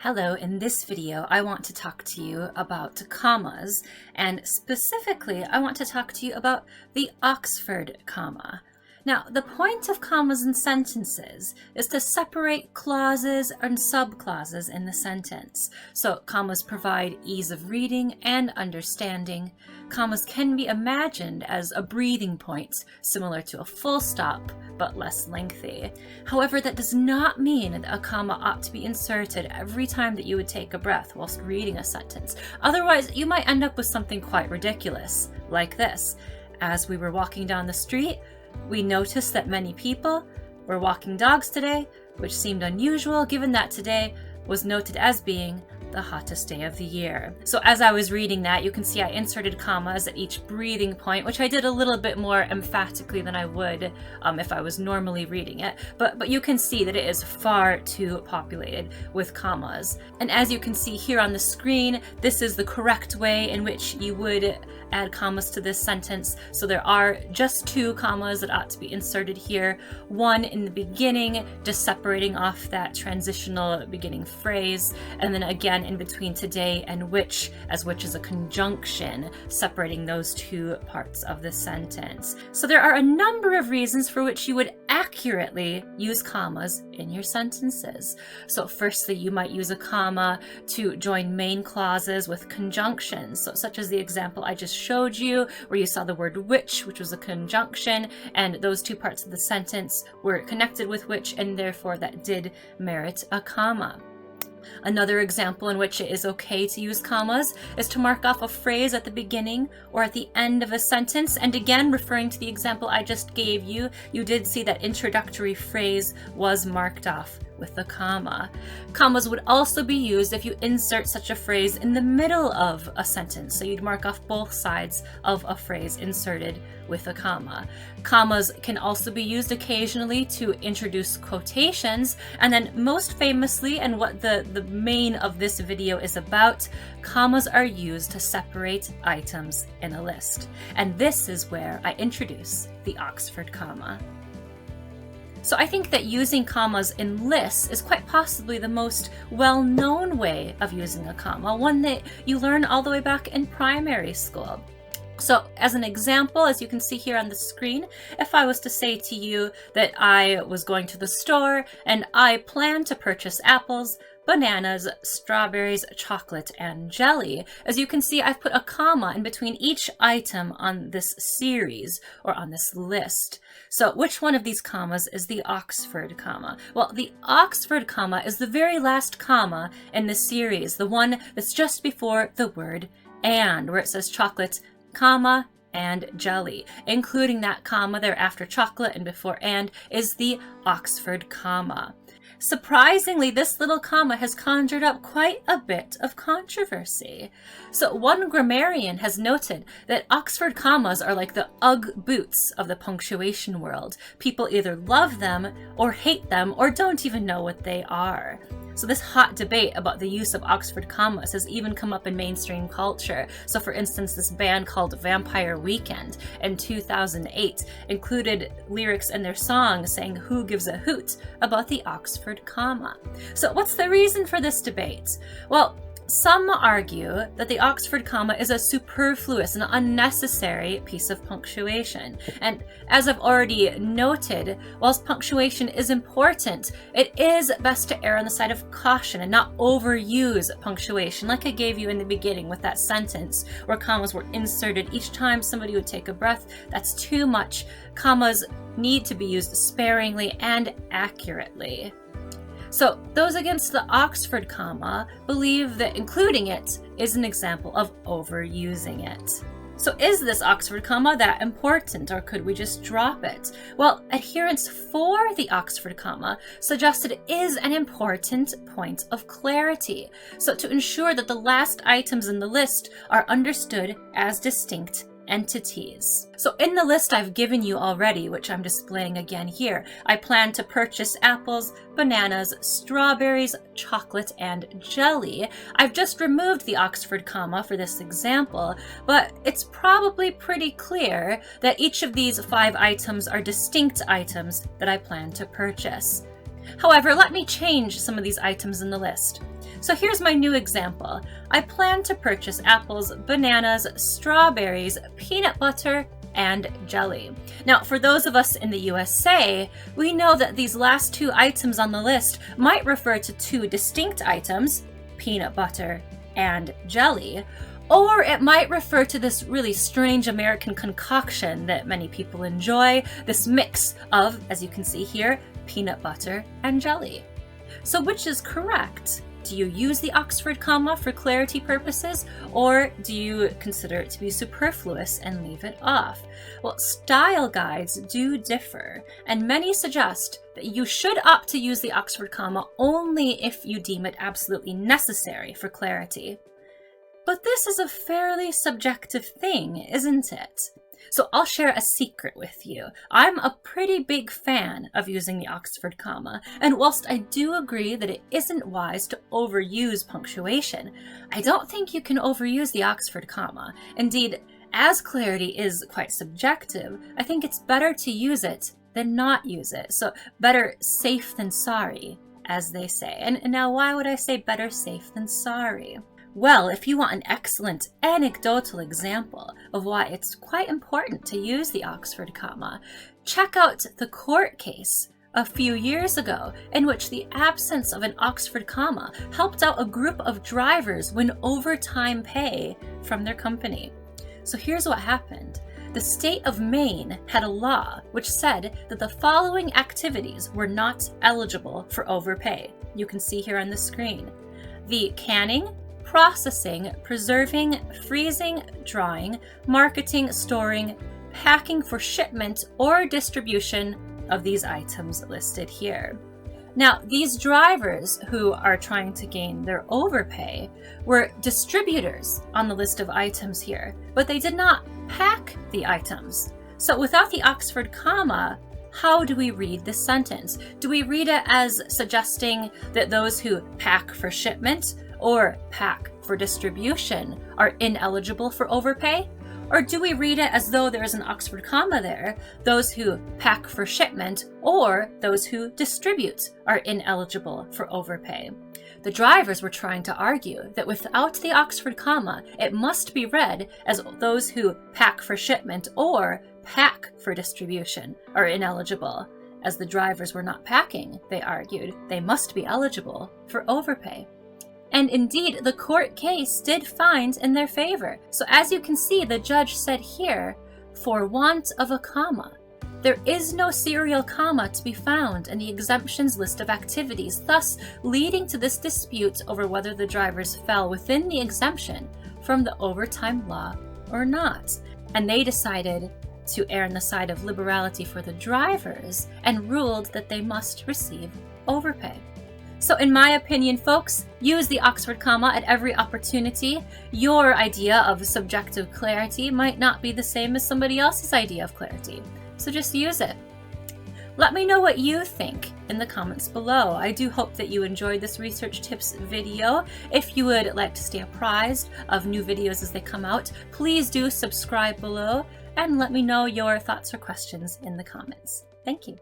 Hello, in this video I want to talk to you about commas, and specifically I want to talk to you about the Oxford comma. Now, the point of commas in sentences is to separate clauses and subclauses in the sentence. So commas provide ease of reading and understanding. Commas can be imagined as a breathing point, similar to a full stop, but less lengthy. However, that does not mean that a comma ought to be inserted every time that you would take a breath whilst reading a sentence. Otherwise, you might end up with something quite ridiculous, like this. As we were walking down the street, we noticed that many people were walking dogs today, which seemed unusual given that today was noted as being the hottest day of the year. So as I was reading that, you can see I inserted commas at each breathing point, which I did a little bit more emphatically than I would if I was normally reading it. But you can see that it is far too populated with commas. And as you can see here on the screen, this is the correct way in which you would add commas to this sentence. So there are just two commas that ought to be inserted here. One in the beginning, just separating off that transitional beginning phrase, and then again in between today and which, as which is a conjunction, separating those two parts of the sentence. So there are a number of reasons for which you would accurately use commas in your sentences. So firstly, you might use a comma to join main clauses with conjunctions. So such as the example I just showed you, where you saw the word which was a conjunction, and those two parts of the sentence were connected with which, and therefore that did merit a comma. Another example in which it is okay to use commas is to mark off a phrase at the beginning or at the end of a sentence. And again, referring to the example I just gave you, you did see that introductory phrase was marked off with a comma. Commas would also be used if you insert such a phrase in the middle of a sentence. So you'd mark off both sides of a phrase inserted with a comma. Commas can also be used occasionally to introduce quotations. And then most famously, and what the main of this video is about, commas are used to separate items in a list. And this is where I introduce the Oxford comma. So I think that using commas in lists is quite possibly the most well-known way of using a comma, one that you learn all the way back in primary school. So as an example, as you can see here on the screen, if I was to say to you that I was going to the store and I plan to purchase apples, bananas, strawberries, chocolate, and jelly. As you can see, I've put a comma in between each item on this series or on this list. So which one of these commas is the Oxford comma? Well, the Oxford comma is the very last comma in the series, the one that's just before the word and, where it says chocolate, comma, and jelly. Including that comma there after chocolate and before and is the Oxford comma. Surprisingly, this little comma has conjured up quite a bit of controversy. So one grammarian has noted that Oxford commas are like the Ugg boots of the punctuation world. People either love them or hate them or don't even know what they are. So this hot debate about the use of Oxford commas has even come up in mainstream culture. So for instance, this band called Vampire Weekend in 2008 included lyrics in their song saying "Who gives a hoot" about the Oxford comma. So what's the reason for this debate? Well, some argue that the Oxford comma is a superfluous and unnecessary piece of punctuation. And as I've already noted, whilst punctuation is important, it is best to err on the side of caution and not overuse punctuation, like I gave you in the beginning with that sentence where commas were inserted each time somebody would take a breath. That's too much. Commas need to be used sparingly and accurately. So those against the Oxford comma believe that including it is an example of overusing it. So is this Oxford comma that important, or could we just drop it? Well, adherents for the Oxford comma suggest it is an important point of clarity. So to ensure that the last items in the list are understood as distinct entities. So in the list I've given you already, which I'm displaying again here, I plan to purchase apples, bananas, strawberries, chocolate, and jelly. I've just removed the Oxford comma for this example, but it's probably pretty clear that each of these 5 items are distinct items that I plan to purchase. However, let me change some of these items in the list. So here's my new example. I plan to purchase apples, bananas, strawberries, peanut butter, and jelly. Now, for those of us in the USA, we know that these last two items on the list might refer to two distinct items, peanut butter and jelly, or it might refer to this really strange American concoction that many people enjoy, this mix of, as you can see here, peanut butter and jelly. So which is correct? Do you use the Oxford comma for clarity purposes, or do you consider it to be superfluous and leave it off? Well, style guides do differ, and many suggest that you should opt to use the Oxford comma only if you deem it absolutely necessary for clarity. But this is a fairly subjective thing, isn't it? So I'll share a secret with you. I'm a pretty big fan of using the Oxford comma, and whilst I do agree that it isn't wise to overuse punctuation, I don't think you can overuse the Oxford comma. Indeed, as clarity is quite subjective, I think it's better to use it than not use it. So better safe than sorry, as they say. And now why would I say better safe than sorry? Well, if you want an excellent anecdotal example of why it's quite important to use the Oxford comma, check out the court case a few years ago in which the absence of an Oxford comma helped out a group of drivers win overtime pay from their company. So here's what happened. The state of Maine had a law which said that the following activities were not eligible for overpay. You can see here on the screen. The canning, processing, preserving, freezing, drying, marketing, storing, packing for shipment or distribution of these items listed here. Now, these drivers who are trying to gain their overpay were distributors on the list of items here, but they did not pack the items. So without the Oxford comma, how do we read this sentence? Do we read it as suggesting that those who pack for shipment or pack for distribution are ineligible for overpay? Or do we read it as though there is an Oxford comma there, those who pack for shipment or those who distribute are ineligible for overpay? The drivers were trying to argue that without the Oxford comma, it must be read as those who pack for shipment or pack for distribution are ineligible. As the drivers were not packing, they argued, they must be eligible for overpay. And indeed, the court case did find in their favor. So as you can see, the judge said here, for want of a comma. There is no serial comma to be found in the exemptions list of activities, thus leading to this dispute over whether the drivers fell within the exemption from the overtime law or not. And they decided to err on the side of liberality for the drivers and ruled that they must receive overpay. So in my opinion, folks, use the Oxford comma at every opportunity. Your idea of subjective clarity might not be the same as somebody else's idea of clarity. So just use it. Let me know what you think in the comments below. I do hope that you enjoyed this research tips video. If you would like to stay apprised of new videos as they come out, please do subscribe below and let me know your thoughts or questions in the comments. Thank you.